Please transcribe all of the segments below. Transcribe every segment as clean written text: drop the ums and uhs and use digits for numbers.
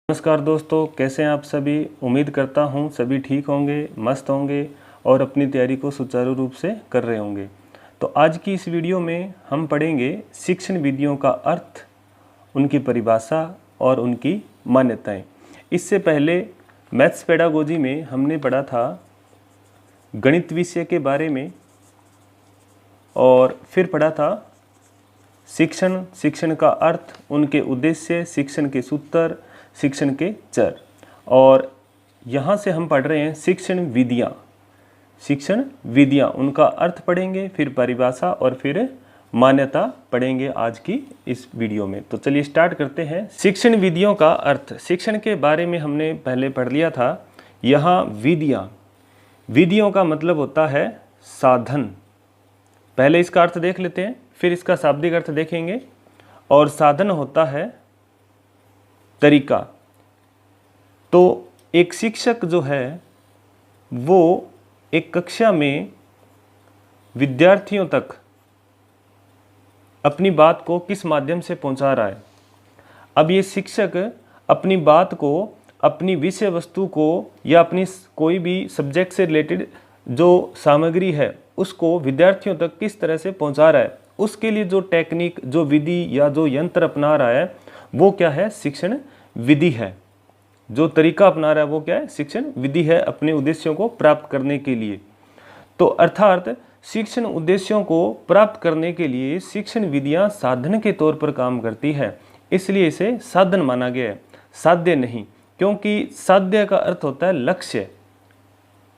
नमस्कार दोस्तों, कैसे हैं आप सभी। उम्मीद करता हूं सभी ठीक होंगे, मस्त होंगे और अपनी तैयारी को सुचारू रूप से कर रहे होंगे। तो आज की इस वीडियो में हम पढ़ेंगे शिक्षण विधियों का अर्थ, उनकी परिभाषा और उनकी मान्यताएं। इससे पहले मैथ्स पेडागोजी में हमने पढ़ा था गणित विषय के बारे में और फिर पढ़ा था शिक्षण का अर्थ, उनके उद्देश्य, शिक्षण के सूत्र, शिक्षण के चर। और यहाँ से हम पढ़ रहे हैं शिक्षण विधियाँ, उनका अर्थ पढ़ेंगे, फिर परिभाषा और फिर मान्यता पढ़ेंगे आज की इस वीडियो में। तो चलिए स्टार्ट करते हैं। शिक्षण विधियों का अर्थ, शिक्षण के बारे में हमने पहले पढ़ लिया था। यहाँ विधियों का मतलब होता है साधन। पहले इसका अर्थ देख लेते हैं, फिर इसका शाब्दिक अर्थ देखेंगे। और साधन होता है तरीका। तो एक शिक्षक जो है वो एक कक्षा में विद्यार्थियों तक अपनी बात को किस माध्यम से पहुंचा रहा है। अब ये शिक्षक अपनी बात को, अपनी विषय वस्तु को या अपनी कोई भी सब्जेक्ट से रिलेटेड जो सामग्री है उसको विद्यार्थियों तक किस तरह से पहुंचा रहा है, उसके लिए जो टेक्निक, जो विधि या जो यंत्र अपना रहा है वो क्या है, शिक्षण विधि है। जो तरीका अपना रहा है वो क्या है, शिक्षण विधि है, अपने उद्देश्यों को प्राप्त करने के लिए। तो अर्थात शिक्षण उद्देश्यों को प्राप्त करने के लिए शिक्षण विधियां साधन के तौर पर काम करती है, इसलिए इसे साधन माना गया है, साध्य नहीं। क्योंकि साध्य का अर्थ होता है लक्ष्य।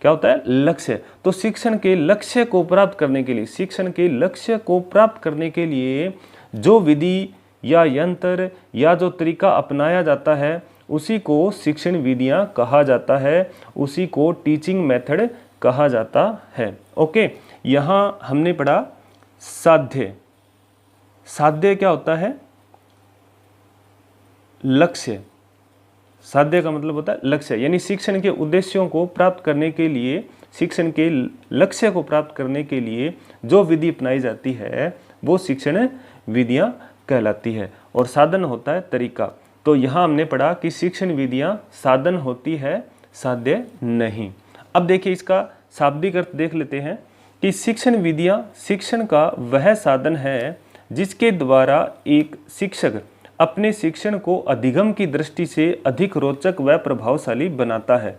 क्या होता है, लक्ष्य। तो शिक्षण के लक्ष्य को प्राप्त करने के लिए, शिक्षण के लक्ष्य को प्राप्त करने के लिए जो विधि या यंत्र या जो तरीका अपनाया जाता है उसी को शिक्षण विधियां कहा जाता है, उसी को टीचिंग मेथड कहा जाता है। ओके, यहाँ हमने पढ़ा साध्य। साध्य क्या होता है, लक्ष्य। साध्य का मतलब होता है लक्ष्य, यानी शिक्षण के उद्देश्यों को प्राप्त करने के लिए, शिक्षण के लक्ष्य को प्राप्त करने के लिए जो विधि अपनाई जाती है वो शिक्षण विधियां कहलाती है। और साधन होता है तरीका। तो यहाँ हमने पढ़ा कि शिक्षण विधियां साधन होती है, साध्य नहीं। अब देखिए इसका शाब्दिक अर्थ देख लेते हैं कि शिक्षण विधियां शिक्षण का वह साधन है जिसके द्वारा एक शिक्षक अपने शिक्षण को अधिगम की दृष्टि से अधिक रोचक व प्रभावशाली बनाता है।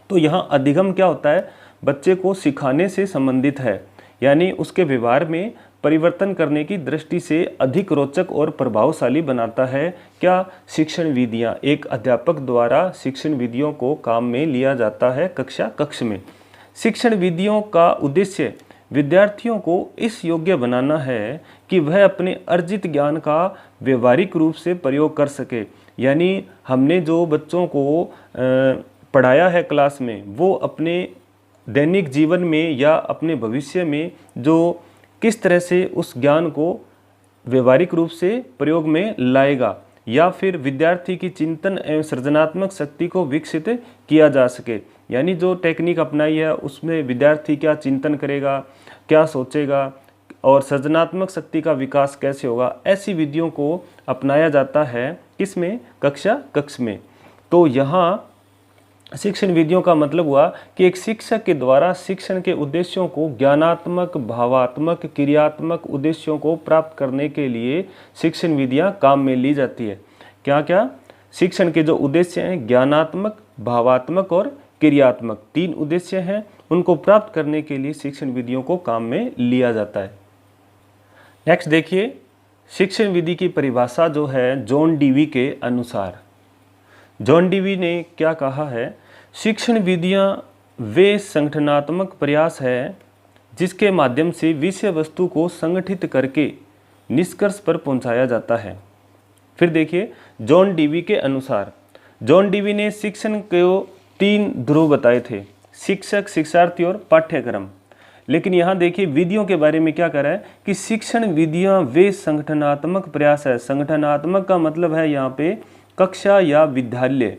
तो यहाँ अधिगम क्या होता है, बच्चे को सिखाने से संबंधित है, यानी उसके व्यवहार में परिवर्तन करने की दृष्टि से अधिक रोचक और प्रभावशाली बनाता है। क्या, शिक्षण विधियाँ। एक अध्यापक द्वारा शिक्षण विधियों को काम में लिया जाता है कक्ष में। शिक्षण विधियों का उद्देश्य विद्यार्थियों को इस योग्य बनाना है कि वह अपने अर्जित ज्ञान का व्यवहारिक रूप से प्रयोग कर सके। यानी हमने जो बच्चों को पढ़ाया है क्लास में वो अपने दैनिक जीवन में या अपने भविष्य में जो किस तरह से उस ज्ञान को व्यवहारिक रूप से प्रयोग में लाएगा, या फिर विद्यार्थी की चिंतन एवं सृजनात्मक शक्ति को विकसित किया जा सके। यानी जो टेक्निक अपनाई है उसमें विद्यार्थी क्या चिंतन करेगा, क्या सोचेगा और सृजनात्मक शक्ति का विकास कैसे होगा, ऐसी विधियों को अपनाया जाता है किसमें, कक्ष में। तो यहाँ शिक्षण विधियों का मतलब हुआ कि एक शिक्षक के द्वारा शिक्षण के उद्देश्यों को, ज्ञानात्मक, भावात्मक, क्रियात्मक उद्देश्यों को प्राप्त करने के लिए शिक्षण विधियां काम में ली जाती है। क्या क्या, शिक्षण के जो उद्देश्य हैं, ज्ञानात्मक, भावात्मक और क्रियात्मक, 3 उद्देश्य हैं, उनको प्राप्त करने के लिए शिक्षण विधियों को काम में लिया जाता है। नेक्स्ट देखिए, शिक्षण विधि की परिभाषा जो है जॉन डीवी के अनुसार, जॉन डीवी ने क्या कहा है, शिक्षण विधियां वे संगठनात्मक प्रयास है जिसके माध्यम से विषय वस्तु को संगठित करके निष्कर्ष पर पहुंचाया जाता है। फिर देखिए जॉन डीवी के अनुसार, जॉन डीवी ने शिक्षण को 3 ध्रुव बताए थे, शिक्षक, शिक्षार्थी और पाठ्यक्रम। लेकिन यहाँ देखिए विधियों के बारे में क्या कह रहा है कि शिक्षण विधियां वे संगठनात्मक प्रयास है। संगठनात्मक का मतलब है यहाँ पे कक्षा या विद्यालय,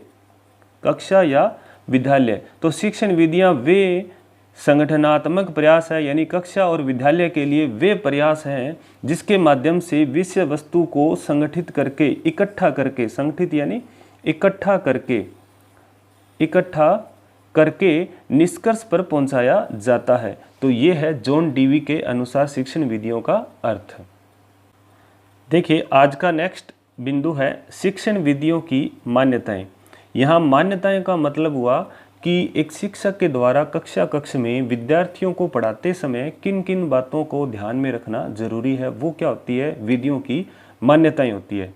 कक्षा या विद्यालय। तो शिक्षण विधियां वे संगठनात्मक प्रयास है, यानी कक्षा और विद्यालय के लिए वे प्रयास हैं जिसके माध्यम से विषय वस्तु को संगठित करके, इकट्ठा करके, संगठित यानी इकट्ठा करके निष्कर्ष पर पहुंचाया जाता है। तो ये है जॉन डीवी के अनुसार शिक्षण विधियों का अर्थ। देखिए आज का नेक्स्ट बिंदु है शिक्षण विधियों की मान्यताएं। यहाँ मान्यताएं का मतलब हुआ कि एक शिक्षक के द्वारा कक्षा में विद्यार्थियों को पढ़ाते समय किन किन बातों को ध्यान में रखना जरूरी है, वो क्या होती है, विधियों की मान्यताएं होती है।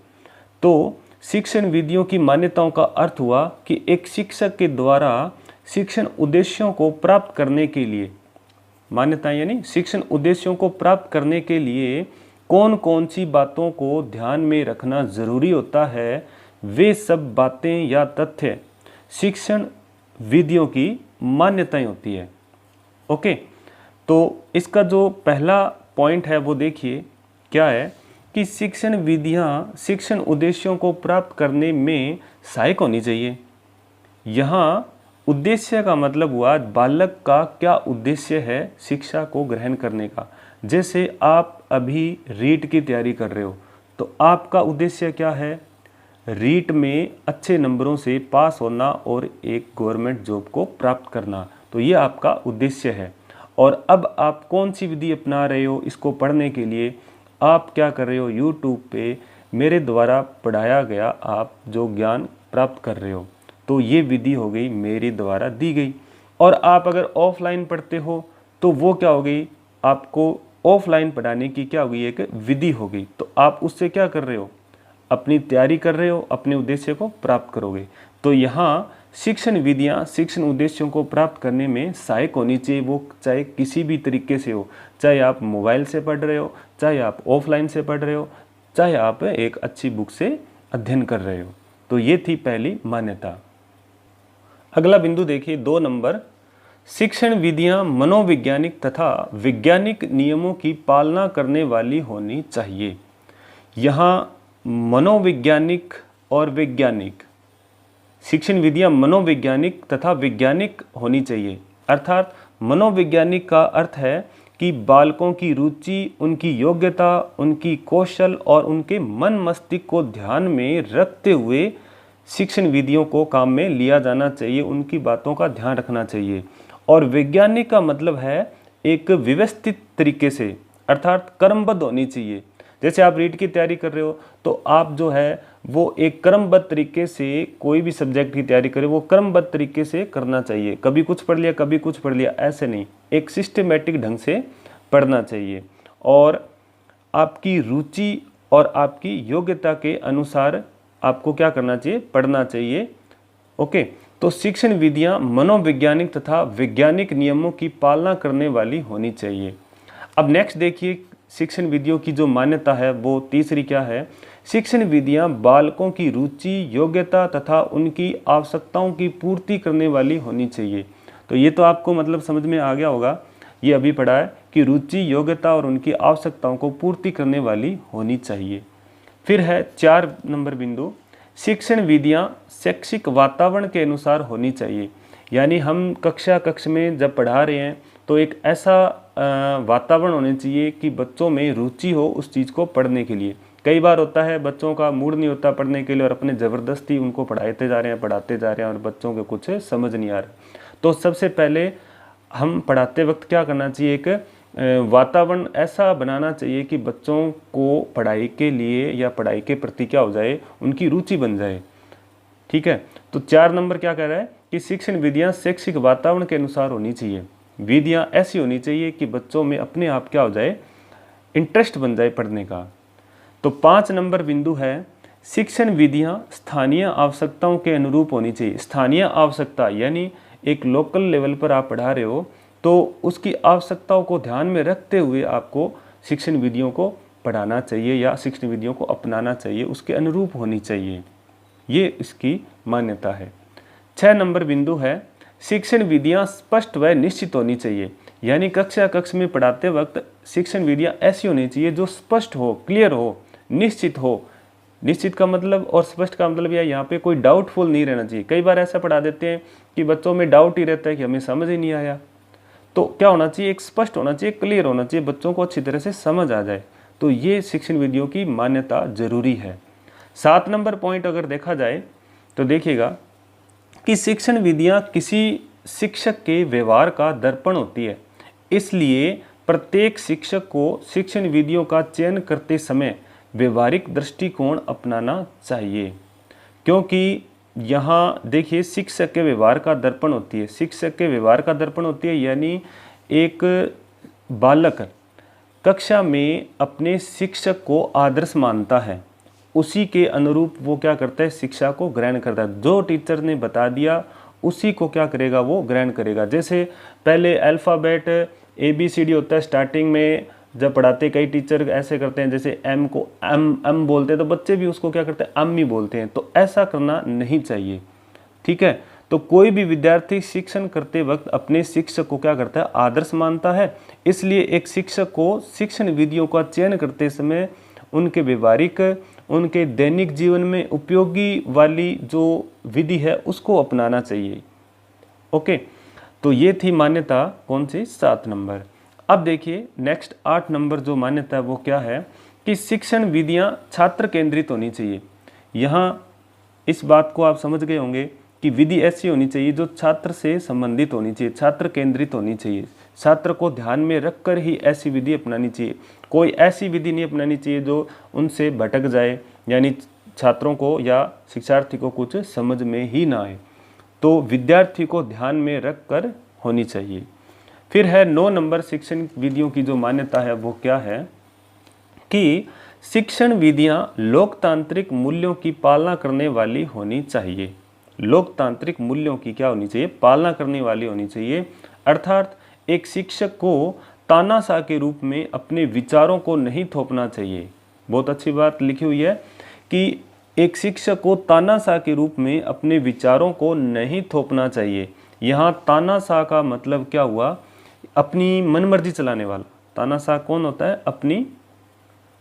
तो शिक्षण विधियों की मान्यताओं का अर्थ हुआ कि एक शिक्षक के द्वारा शिक्षण उद्देश्यों को प्राप्त करने के लिए, मान्यताएं यानी शिक्षण उद्देश्यों को प्राप्त करने के लिए कौन कौन सी बातों को ध्यान में रखना जरूरी होता है, वे सब बातें या तथ्य शिक्षण विधियों की मान्यताएं होती है। ओके, तो इसका जो पहला पॉइंट है वो देखिए क्या है कि शिक्षण विधियां शिक्षण उद्देश्यों को प्राप्त करने में सहायक होनी चाहिए। यहाँ उद्देश्य का मतलब हुआ बालक का क्या उद्देश्य है शिक्षा को ग्रहण करने का। जैसे आप अभी रीट की तैयारी कर रहे हो तो आपका उद्देश्य क्या है, रीट में अच्छे नंबरों से पास होना और एक गवर्नमेंट जॉब को प्राप्त करना। तो ये आपका उद्देश्य है। और अब आप कौन सी विधि अपना रहे हो इसको पढ़ने के लिए, आप क्या कर रहे हो, यूट्यूब पे मेरे द्वारा पढ़ाया गया आप जो ज्ञान प्राप्त कर रहे हो। तो ये विधि हो गई मेरे द्वारा दी गई। और आप अगर ऑफलाइन पढ़ते हो तो वो क्या हो गई, आपको ऑफलाइन पढ़ाने की क्या हो गई, एक विधि हो गई। तो आप उससे क्या कर रहे हो, अपनी तैयारी कर रहे हो, अपने उद्देश्य को प्राप्त करोगे। तो यहाँ शिक्षण विधियाँ शिक्षण उद्देश्यों को प्राप्त करने में सहायक होनी चाहिए, वो चाहे किसी भी तरीके से हो, चाहे आप मोबाइल से पढ़ रहे हो, चाहे आप ऑफलाइन से पढ़ रहे हो, चाहे आप एक अच्छी बुक से अध्ययन कर रहे हो। तो ये थी पहली मान्यता। अगला बिंदु देखिए 2 नंबर, शिक्षण विधियां मनोवैज्ञानिक तथा वैज्ञानिक नियमों की पालना करने वाली होनी चाहिए। यहाँ मनोवैज्ञानिक और वैज्ञानिक, शिक्षण विधियां मनोवैज्ञानिक तथा वैज्ञानिक होनी चाहिए। अर्थात मनोवैज्ञानिक का अर्थ है कि बालकों की रुचि, उनकी योग्यता, उनकी कौशल और उनके मन मस्तिष्क को ध्यान में रखते हुए शिक्षण विधियों को काम में लिया जाना चाहिए, उनकी बातों का ध्यान रखना चाहिए। और वैज्ञानिक का मतलब है एक व्यवस्थित तरीके से, अर्थात क्रमबद्ध होनी चाहिए। जैसे आप रीट की तैयारी कर रहे हो तो आप जो है वो एक क्रमबद्ध तरीके से कोई भी सब्जेक्ट की तैयारी करें, वो क्रमबद्ध तरीके से करना चाहिए। कभी कुछ पढ़ लिया कभी कुछ पढ़ लिया, ऐसे नहीं, एक सिस्टमेटिक ढंग से पढ़ना चाहिए। और आपकी रुचि और आपकी योग्यता के अनुसार आपको क्या करना चाहिए, पढ़ना चाहिए। ओके, तो शिक्षण विधियां मनोवैज्ञानिक तथा वैज्ञानिक नियमों की पालना करने वाली होनी चाहिए। अब नेक्स्ट देखिए शिक्षण विधियों की जो मान्यता है वो तीसरी क्या है, शिक्षण विधियां बालकों की रुचि, योग्यता तथा उनकी आवश्यकताओं की पूर्ति करने वाली होनी चाहिए। तो ये तो आपको मतलब समझ में आ गया होगा, ये अभी पढ़ा है कि रुचि, योग्यता और उनकी आवश्यकताओं को पूर्ति करने वाली होनी चाहिए। फिर है 4 नंबर बिंदु, शिक्षण विधियां शैक्षिक वातावरण के अनुसार होनी चाहिए। यानी हम कक्षा में जब पढ़ा रहे हैं तो एक ऐसा वातावरण होना चाहिए कि बच्चों में रुचि हो उस चीज़ को पढ़ने के लिए। कई बार होता है बच्चों का मूड नहीं होता पढ़ने के लिए और अपने ज़बरदस्ती उनको पढ़ाते जा रहे हैं, पढ़ाते जा रहे हैं और बच्चों को कुछ समझ नहीं आ रहा। तो सबसे पहले हम पढ़ाते वक्त क्या करना चाहिए, एक वातावरण ऐसा बनाना चाहिए कि बच्चों को पढ़ाई के लिए या पढ़ाई के प्रति क्या हो जाए, उनकी रुचि बन जाए। ठीक है, तो 4 नंबर क्या कह रहा है कि शिक्षण विधियां शैक्षिक वातावरण के अनुसार होनी चाहिए। विधियां ऐसी होनी चाहिए कि बच्चों में अपने आप क्या हो जाए, इंटरेस्ट बन जाए पढ़ने का। तो 5 नंबर बिंदु है, शिक्षण विधियां स्थानीय आवश्यकताओं के अनुरूप होनी चाहिए। स्थानीय आवश्यकता यानी एक लोकल लेवल पर आप पढ़ा रहे हो तो उसकी आवश्यकताओं को ध्यान में रखते हुए आपको शिक्षण विधियों को पढ़ाना चाहिए या शिक्षण विधियों को अपनाना चाहिए, उसके अनुरूप होनी चाहिए। ये इसकी मान्यता है। 6 नंबर बिंदु है, शिक्षण विधियां स्पष्ट व निश्चित होनी चाहिए। यानी कक्ष में पढ़ाते वक्त शिक्षण विधियां ऐसी होनी चाहिए जो स्पष्ट हो, क्लियर हो, निश्चित हो। निश्चित का मतलब और स्पष्ट का मतलब यह यहाँ पे कोई डाउटफुल नहीं रहना चाहिए। कई बार ऐसा पढ़ा देते हैं कि बच्चों में डाउट ही रहता है कि हमें समझ ही नहीं आया। तो क्या होना चाहिए, एक स्पष्ट होना चाहिए, क्लियर होना चाहिए, बच्चों को अच्छी तरह से समझ आ जाए। तो ये शिक्षण विधियों की मान्यता जरूरी है। 7 नंबर पॉइंट अगर देखा जाए तो देखिएगा कि शिक्षण विधियां किसी शिक्षक के व्यवहार का दर्पण होती है, इसलिए प्रत्येक शिक्षक को शिक्षण विधियों का चयन करते समय व्यवहारिक दृष्टिकोण अपनाना चाहिए। क्योंकि यहाँ देखिए शिक्षक के व्यवहार का दर्पण होती है, शिक्षक के व्यवहार का दर्पण होती है, यानी एक बालक कक्षा में अपने शिक्षक को आदर्श मानता है, उसी के अनुरूप वो क्या करता है, शिक्षा को ग्रहण करता है। जो टीचर ने बता दिया उसी को क्या करेगा, वो ग्रहण करेगा। जैसे पहले अल्फ़ाबेट ABCD होता है, स्टार्टिंग में जब पढ़ाते कई टीचर ऐसे करते हैं, जैसे M को M बोलते हैं तो बच्चे भी उसको क्या करते हैं, अम ही बोलते हैं। तो ऐसा करना नहीं चाहिए, ठीक है। तो कोई भी विद्यार्थी शिक्षण करते वक्त अपने शिक्षक को क्या करता है, आदर्श मानता है। इसलिए एक शिक्षक को शिक्षण विधियों का चयन करते समय उनके व्यवहारिक, उनके दैनिक जीवन में उपयोगी वाली जो विधि है उसको अपनाना चाहिए। ओके, तो ये थी मान्यता कौन सी, 7 नंबर। अब देखिए नेक्स्ट 8 नंबर जो मान्यता है वो क्या है कि शिक्षण विधियां छात्र केंद्रित होनी चाहिए। यहाँ इस बात को आप समझ गए होंगे कि विधि ऐसी होनी चाहिए जो छात्र से संबंधित होनी चाहिए, छात्र केंद्रित होनी चाहिए, छात्र को ध्यान में रखकर ही ऐसी विधि अपनानी चाहिए। कोई ऐसी विधि नहीं अपनानी चाहिए जो उनसे भटक जाए, यानी छात्रों को या शिक्षार्थी को कुछ समझ में ही ना आए। तो विद्यार्थी को ध्यान में रखकर होनी चाहिए। फिर है 9 नंबर शिक्षण विधियों की जो मान्यता है वो क्या है कि शिक्षण विधियां लोकतांत्रिक मूल्यों की पालना करने वाली होनी चाहिए। लोकतांत्रिक मूल्यों की क्या होनी चाहिए, पालना करने वाली होनी चाहिए। अर्थात एक शिक्षक को तानाशाह के रूप में अपने विचारों को नहीं थोपना चाहिए। बहुत अच्छी बात लिखी हुई है कि एक शिक्षक को तानाशाह के रूप में अपने विचारों को नहीं थोपना चाहिए। यहाँ तानाशाह का मतलब क्या हुआ, अपनी मनमर्जी चलाने वाला। तानाशाह कौन होता है, अपनी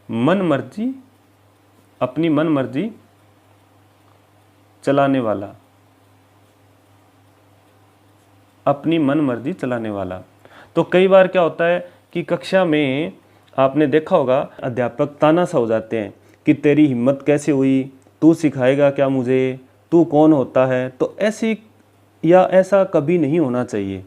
मनमर्जी चलाने वाला, अपनी मनमर्जी चलाने वाला। तो कई बार क्या होता है कि कक्षा में आपने देखा होगा अध्यापक तानाशाह हो जाते हैं कि तेरी हिम्मत कैसे हुई, तू सिखाएगा क्या मुझे, तू कौन होता है। तो ऐसी या ऐसा कभी नहीं होना चाहिए।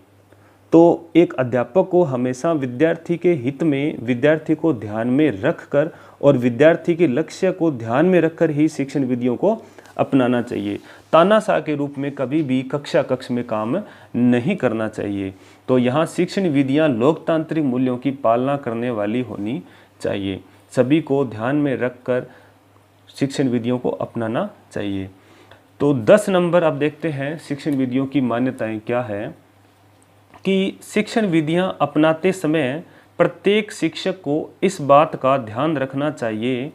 तो एक अध्यापक को हमेशा विद्यार्थी के हित में, विद्यार्थी को ध्यान में रखकर और विद्यार्थी के लक्ष्य को ध्यान में रखकर ही शिक्षण विधियों को अपनाना चाहिए। तानाशाह के रूप में कभी भी कक्ष में काम नहीं करना चाहिए। तो यहाँ शिक्षण विधियाँ लोकतांत्रिक मूल्यों की पालना करने वाली होनी चाहिए। सभी को ध्यान में रखकर शिक्षण विधियों को अपनाना चाहिए। तो 10 नंबर अब देखते हैं शिक्षण विधियों की मान्यताएं क्या है कि शिक्षण विधियां अपनाते समय प्रत्येक शिक्षक को इस बात का ध्यान रखना चाहिए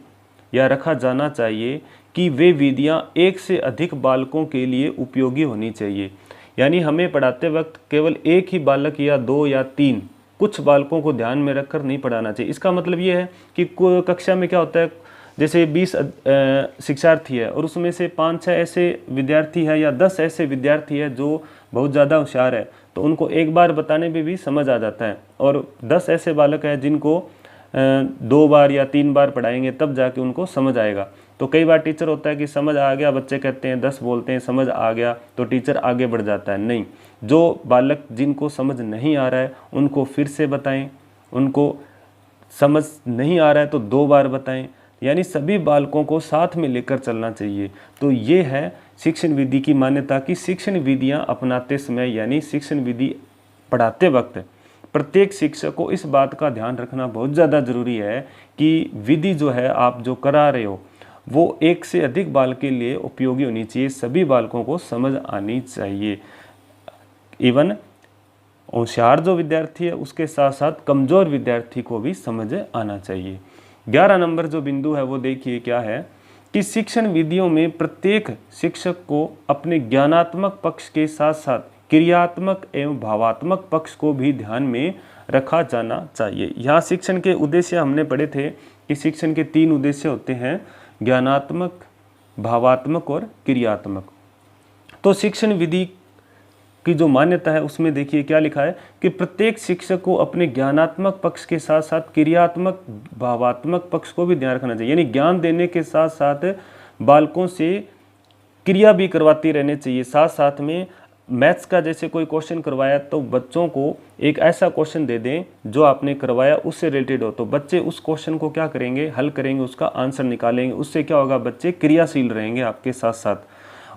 या रखा जाना चाहिए कि वे विधियां एक से अधिक बालकों के लिए उपयोगी होनी चाहिए। यानी हमें पढ़ाते वक्त केवल एक ही बालक या 2 या 3 कुछ बालकों को ध्यान में रखकर नहीं पढ़ाना चाहिए। इसका मतलब ये है कि कक्षा में क्या होता है, जैसे 20 शिक्षार्थी है और उसमें से 5-6 ऐसे विद्यार्थी है या 10 ऐसे विद्यार्थी है जो बहुत ज़्यादा होशियार है, तो उनको एक बार बताने पे भी समझ आ जाता है। और 10 ऐसे बालक हैं जिनको 2 बार या 3 बार पढ़ाएंगे तब जाके उनको समझ आएगा। तो कई बार टीचर होता है कि समझ आ गया, बच्चे कहते हैं 10 बोलते हैं समझ आ गया, तो टीचर आगे बढ़ जाता है। नहीं, जो बालक जिनको समझ नहीं आ रहा है उनको फिर से बताएं, उनको समझ नहीं आ रहा है तो 2 बार बताएं, यानी सभी बालकों को साथ में लेकर चलना चाहिए। तो ये है शिक्षण विधि की मान्यता कि शिक्षण विधियां अपनाते समय यानी शिक्षण विधि पढ़ाते वक्त प्रत्येक शिक्षक को इस बात का ध्यान रखना बहुत ज़्यादा ज़रूरी है कि विधि जो है आप जो करा रहे हो वो एक से अधिक बालक के लिए उपयोगी होनी चाहिए, सभी बालकों को समझ आनी चाहिए। इवन होशियार जो विद्यार्थी है उसके साथ साथ कमज़ोर विद्यार्थी को भी समझ आना चाहिए। 11 नंबर जो बिंदु है वो देखिए क्या है कि शिक्षण विधियों में प्रत्येक शिक्षक को अपने ज्ञानात्मक पक्ष के साथ साथ क्रियात्मक एवं भावात्मक पक्ष को भी ध्यान में रखा जाना चाहिए। यहाँ शिक्षण के उद्देश्य हमने पढ़े थे कि शिक्षण के 3 उद्देश्य होते हैं, ज्ञानात्मक, भावात्मक और क्रियात्मक। तो शिक्षण विधि की जो मान्यता है उसमें देखिए क्या लिखा है कि प्रत्येक शिक्षक को अपने ज्ञानात्मक पक्ष के साथ साथ क्रियात्मक, भावात्मक पक्ष को भी ध्यान रखना चाहिए। यानी ज्ञान देने के साथ साथ बालकों से क्रिया भी करवाती रहनी चाहिए। साथ साथ में मैथ्स का जैसे कोई क्वेश्चन करवाया तो बच्चों को एक ऐसा क्वेश्चन दे दें जो आपने करवाया उससे रिलेटेड हो, तो बच्चे उस क्वेश्चन को क्या करेंगे, हल करेंगे, उसका आंसर निकालेंगे। उससे क्या होगा, बच्चे क्रियाशील रहेंगे आपके साथ साथ।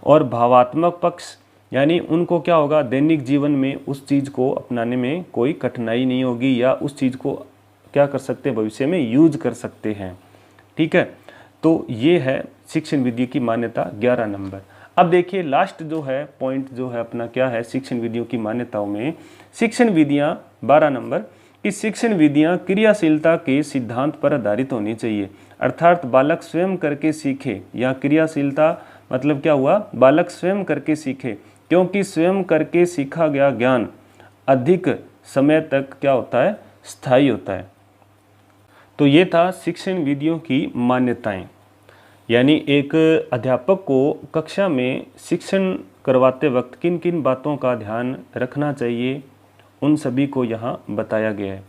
और भावात्मक पक्ष यानी उनको क्या होगा, दैनिक जीवन में उस चीज़ को अपनाने में कोई कठिनाई नहीं होगी, या उस चीज़ को क्या कर सकते हैं, भविष्य में यूज कर सकते हैं। ठीक है, तो ये है शिक्षण विधियों की मान्यता 11 नंबर। अब देखिए लास्ट जो है पॉइंट जो है अपना क्या है शिक्षण विधियों की मान्यताओं में, शिक्षण विधियां 12 नंबर कि शिक्षण विधियां क्रियाशीलता के सिद्धांत पर आधारित होनी चाहिए। अर्थात बालक स्वयं करके सीखे, या क्रियाशीलता मतलब क्या हुआ, बालक स्वयं करके सीखे, क्योंकि स्वयं करके सीखा गया ज्ञान अधिक समय तक क्या होता है, स्थायी होता है। तो ये था शिक्षण विधियों की मान्यताएं। यानी एक अध्यापक को कक्षा में शिक्षण करवाते वक्त किन किन बातों का ध्यान रखना चाहिए, उन सभी को यहाँ बताया गया है।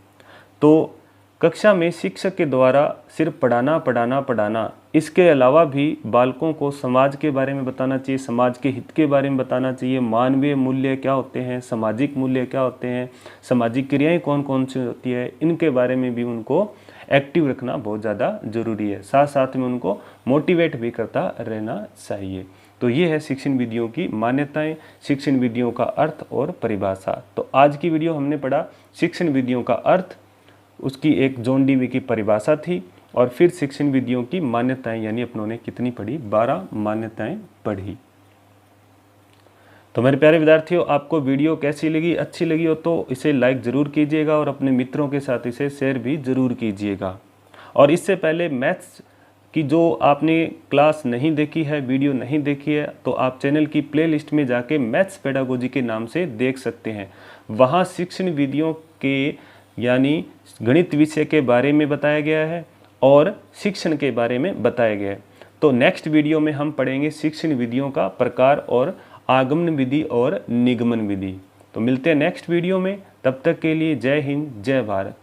तो कक्षा में शिक्षक के द्वारा सिर्फ पढ़ाना, इसके अलावा भी बालकों को समाज के बारे में बताना चाहिए, समाज के हित के बारे में बताना चाहिए, मानवीय मूल्य क्या होते हैं, सामाजिक मूल्य क्या होते हैं, सामाजिक क्रियाएं कौन कौन सी होती है, इनके बारे में भी उनको एक्टिव रखना बहुत ज़्यादा ज़रूरी है। साथ साथ में उनको मोटिवेट भी करता रहना चाहिए। तो ये है शिक्षण विधियों की मान्यताएं, शिक्षण विधियों का अर्थ और परिभाषा। तो आज की वीडियो हमने पढ़ा शिक्षण विधियों का अर्थ, उसकी एक जॉन डीवी की परिभाषा थी, और फिर शिक्षण विधियों की मान्यताएं, यानी अपनों ने कितनी पढ़ी, 12 मान्यताएं पढ़ी। तो मेरे प्यारे विद्यार्थियों, आपको वीडियो कैसी लगी, अच्छी लगी हो तो इसे लाइक ज़रूर कीजिएगा और अपने मित्रों के साथ इसे शेयर भी ज़रूर कीजिएगा। और इससे पहले मैथ्स की जो आपने क्लास नहीं देखी है, वीडियो नहीं देखी है, तो आप चैनल की प्लेलिस्ट में जाके मैथ्स पेडागोजी के नाम से देख सकते हैं। वहाँ शिक्षण विधियों के यानी गणित विषय के बारे में बताया गया है और शिक्षण के बारे में बताया गया है। तो नेक्स्ट वीडियो में हम पढ़ेंगे शिक्षण विधियों का प्रकार और आगमन विधि और निगमन विधि। तो मिलते हैं नेक्स्ट वीडियो में, तब तक के लिए जय हिंद, जय भारत।